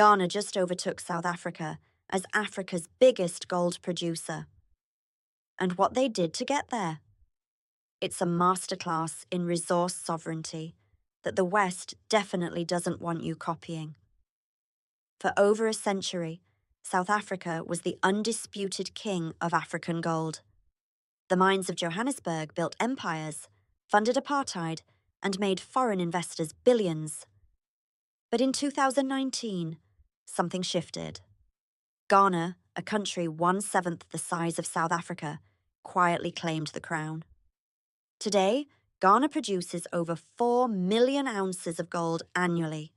Ghana just overtook South Africa as Africa's biggest gold producer. And what they did to get there? It's a masterclass in resource sovereignty that the West definitely doesn't want you copying. For over a century, South Africa was the undisputed king of African gold. The mines of Johannesburg built empires, funded apartheid, and made foreign investors billions. But in 2019, something shifted. Ghana, a country 1/7 the size of South Africa, quietly claimed the crown. Today, Ghana produces over 4 million ounces of gold annually.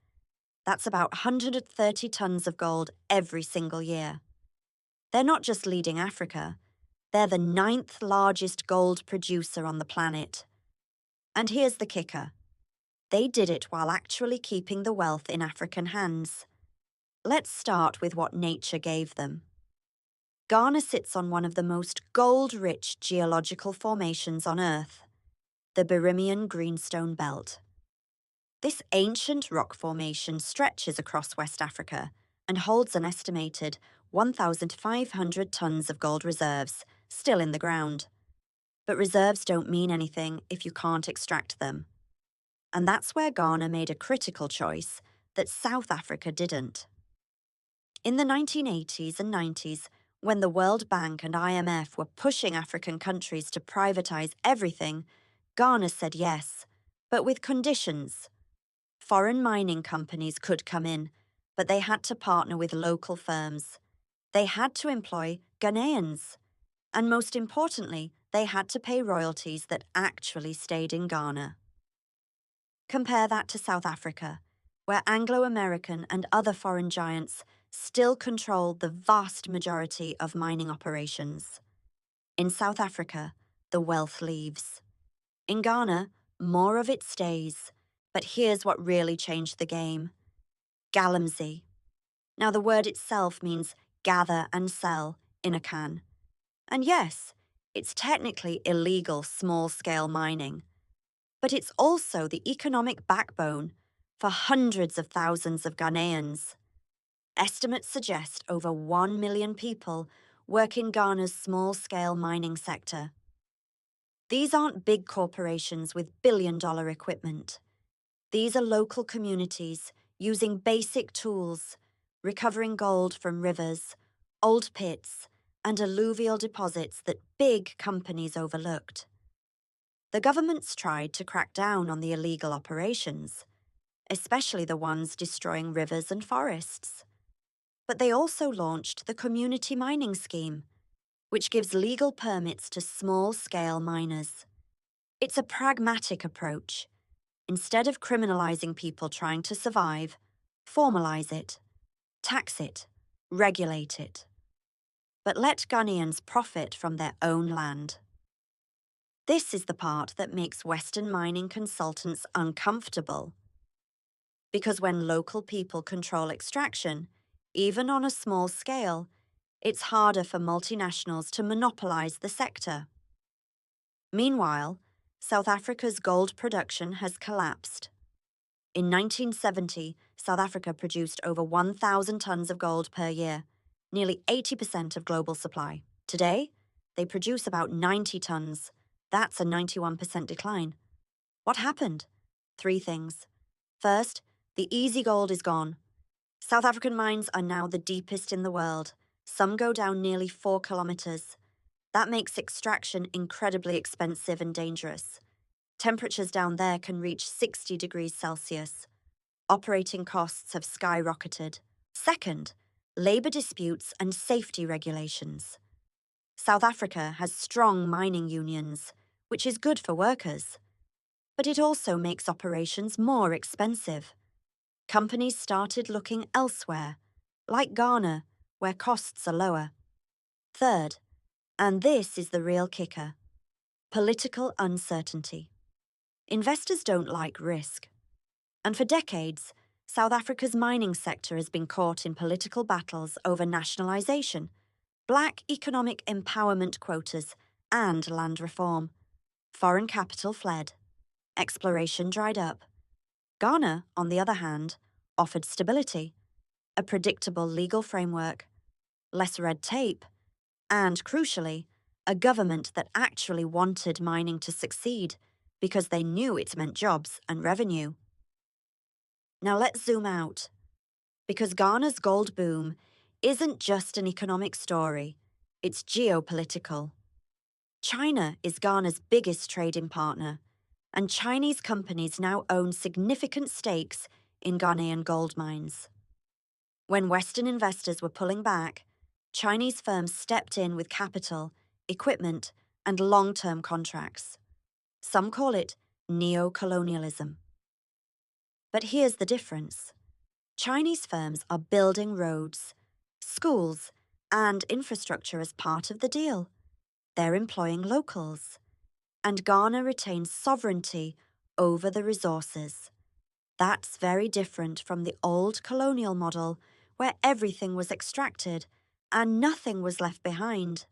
That's about 130 tons of gold every single year. They're not just leading Africa, they're the 9th largest gold producer on the planet. And here's the kicker. They did it while actually keeping the wealth in African hands. Let's start with what nature gave them. Ghana sits on one of the most gold-rich geological formations on Earth, the Birimian greenstone belt. This ancient rock formation stretches across West Africa and holds an estimated 1,500 tons of gold reserves still in the ground. But reserves don't mean anything if you can't extract them. And that's where Ghana made a critical choice that South Africa didn't. In the 1980s and 90s, when the World Bank and IMF were pushing African countries to privatize everything, Ghana said yes, but with conditions. Foreign mining companies could come in, but they had to partner with local firms. They had to employ Ghanaians. And most importantly, they had to pay royalties that actually stayed in Ghana. Compare that to South Africa, where Anglo-American and other foreign giants still control the vast majority of mining operations. In South Africa, the wealth leaves. In Ghana, more of it stays. But here's what really changed the game. Galamsey. Now, the word itself means gather and sell in a can. And yes, it's technically illegal small-scale mining. But it's also the economic backbone for hundreds of thousands of Ghanaians. Estimates suggest over 1 million people work in Ghana's small-scale mining sector. These aren't big corporations with billion-dollar equipment. These are local communities using basic tools, recovering gold from rivers, old pits, and alluvial deposits that big companies overlooked. The governments tried to crack down on the illegal operations, especially the ones destroying rivers and forests. But they also launched the Community Mining Scheme, which gives legal permits to small-scale miners. It's a pragmatic approach. Instead of criminalizing people trying to survive, formalize it, tax it, regulate it. But let Ghanaians profit from their own land. This is the part that makes Western mining consultants uncomfortable. Because when local people control extraction, even on a small scale, it's harder for multinationals to monopolize the sector. Meanwhile, South Africa's gold production has collapsed. In 1970, South Africa produced over 1,000 tons of gold per year, nearly 80% of global supply. Today, they produce about 90 tons. That's a 91% decline. What happened? 3 things. First, the easy gold is gone. South African mines are now the deepest in the world. Some go down nearly 4 kilometers. That makes extraction incredibly expensive and dangerous. Temperatures down there can reach 60 degrees Celsius. Operating costs have skyrocketed. Second, labor disputes and safety regulations. South Africa has strong mining unions, which is good for workers. But it also makes operations more expensive. Companies started looking elsewhere, like Ghana, where costs are lower. Third, and this is the real kicker, political uncertainty. Investors don't like risk. And for decades, South Africa's mining sector has been caught in political battles over nationalisation, black economic empowerment quotas, and land reform. Foreign capital fled. Exploration dried up. Ghana, on the other hand, offered stability. a predictable legal framework, less red tape, and, crucially, a government that actually wanted mining to succeed because they knew it meant jobs and revenue. Now let's zoom out, because Ghana's gold boom isn't just an economic story, it's geopolitical. China is Ghana's biggest trading partner, and Chinese companies now own significant stakes in Ghanaian gold mines. When Western investors were pulling back, Chinese firms stepped in with capital, equipment, and long-term contracts. Some call it neo-colonialism. But here's the difference. Chinese firms are building roads, schools, and infrastructure as part of the deal. They're employing locals. And Ghana retains sovereignty over the resources. That's very different from the old colonial model where everything was extracted and nothing was left behind.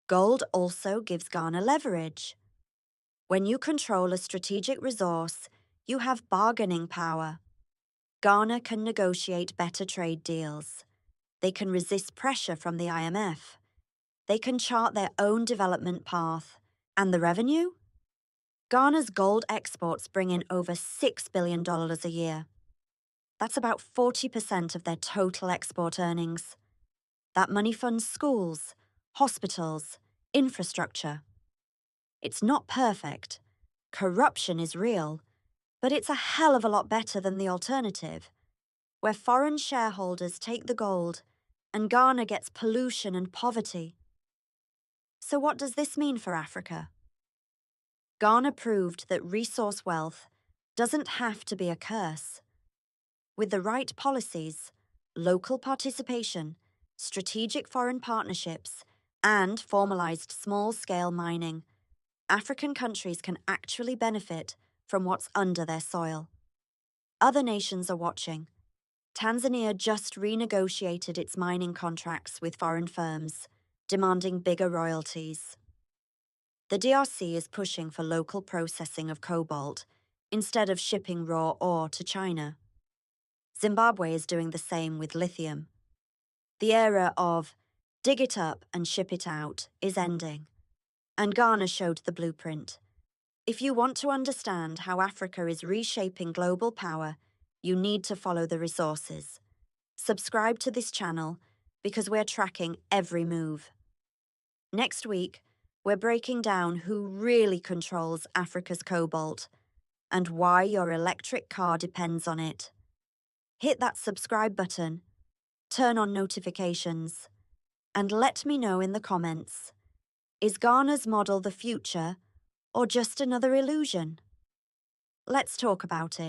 Gold also gives Ghana leverage. When you control a strategic resource, you have bargaining power. Ghana can negotiate better trade deals. They can resist pressure from the IMF. They can chart their own development path. And the revenue? Ghana's gold exports bring in over $6 billion a year. That's about 40% of their total export earnings. That money funds schools, hospitals, infrastructure. It's not perfect. Corruption is real, but it's a hell of a lot better than the alternative, where foreign shareholders take the gold and Ghana gets pollution and poverty. So what does this mean for Africa? Ghana proved that resource wealth doesn't have to be a curse. With the right policies, local participation, strategic foreign partnerships, and formalized small-scale mining, African countries can actually benefit from what's under their soil. Other nations are watching. Tanzania just renegotiated its mining contracts with foreign firms, demanding bigger royalties. The DRC is pushing for local processing of cobalt instead of shipping raw ore to China. Zimbabwe is doing the same with lithium. The era of dig it up and ship it out is ending, and Ghana showed the blueprint. If you want to understand how Africa is reshaping global power, you need to follow the resources. Subscribe to this channel because we're tracking every move. Next week, we're breaking down who really controls Africa's cobalt and why your electric car depends on it. Hit that subscribe button, turn on notifications, and let me know in the comments, is Ghana's model the future or just another illusion? Let's talk about it.